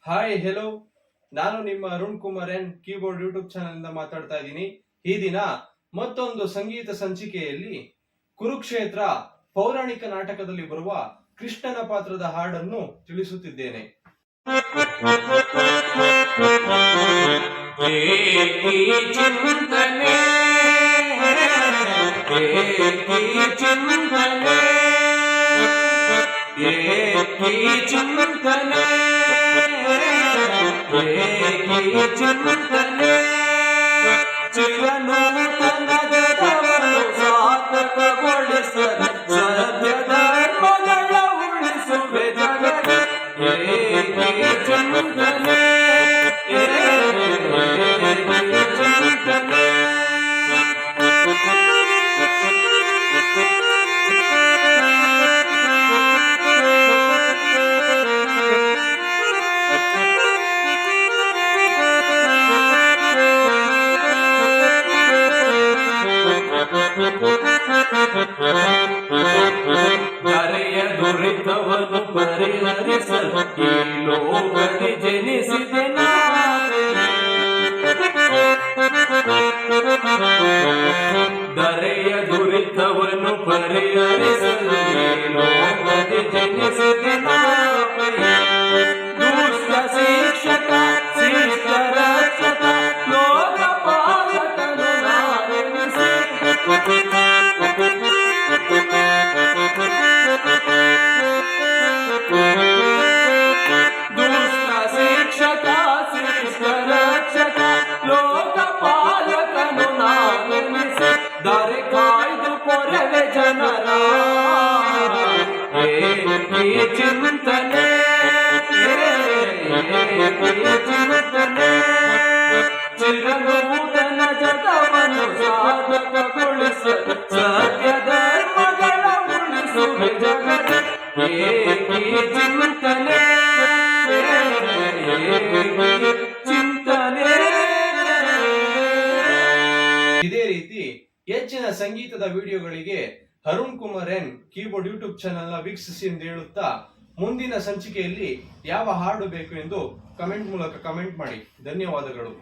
Hi hello, ನಾನು ನಿಮ್ಮ Arun Kumar N keyboard YouTube channel ಇಂದ ಮಾತಾಡ್ತಾ ಇದ್ದೀನಿ. ಈ ದಿನ ಮತ್ತೊಂದು ಸಂಗೀತ ಸಂಚಿಕೆಯಲ್ಲಿ ಕುರುಕ್ಷೇತ್ರ ಪೌರಾಣಿಕ ನಾಟಕದಲ್ಲಿ ಬರುವ ಕೃಷ್ಣನ ಪಾತ್ರದ ಹಾಡನ್ನು ತಿಳಿಸುತ್ತಿದ್ದೇನೆ. ಚಿಂತನೆ ಚಿರನೂತನ ಜಗವನ್ನು ಸಾರ್ಥಕಗೊಳಿಸಲು ಸತ್ಯ ಧರ್ಮಗಳ ಉಳಿಸುವೆ ಜಗಕ್ಕೆ ಚಿಂತನೆ ಚಿಂತನೆ ಧರೆಯ ದುರಿತವನ್ನು ಪರಿಹರಿಸಲು ಈ ಲೋಕದಿ ಜನಿಸಿದೆ ಧರೆಯ ದುರಿತವನ್ನು ಪರಿಹರಿಸಲು ಈ ಲೋಕದಿ ಜನಿಸಿದೆ ದುಷ್ಟ ಶಿಕ್ಷಕ ಶಿಷ್ಟ ರಕ್ಷಕ ಲೋಕಪಾಲಕನು ನಾನೆನಿಸಿ ದುಷ್ಟ ಶಿಕ್ಷಕ ಶಿಷ್ಟ ರಕ್ಷಕ ಲೋಕಪಾಲಕನು ನಾನೆನಿಸಿ ದಾರಿ ಕಾಯ್ದು ಪೊರೆವೆ ಜನರ ಚಿಂತನೆ ಚಿಂತನೆ ಚಿರನೂತನ ಜಗವನ್ನು ಸಾಧಕಗೊಳಿಸಲು ಸತ್ಯ ಧರ್ಮಗಳ ಉಳಿಸುವೆ ಜಗಕ್ಕೆ ಚಿಂತನೆ ಚಿಂತನೆ. ಇದೇ ರೀತಿ ಹೆಚ್ಚಿನ ಸಂಗೀತದ ವಿಡಿಯೋಗಳಿಗೆ Arun Kumar N keyboard YouTube channel ನ ವೀಕ್ಷಿಸಿ ಎಂದು ಹೇಳುತ್ತಾ, ಮುಂದಿನ ಸಂಚಿಕೆಯಲ್ಲಿ ಯಾವ ಹಾಡು ಬೇಕು ಎಂದು ಕಮೆಂಟ್ ಮೂಲಕ ಕಮೆಂಟ್ ಮಾಡಿ. ಧನ್ಯವಾದಗಳು.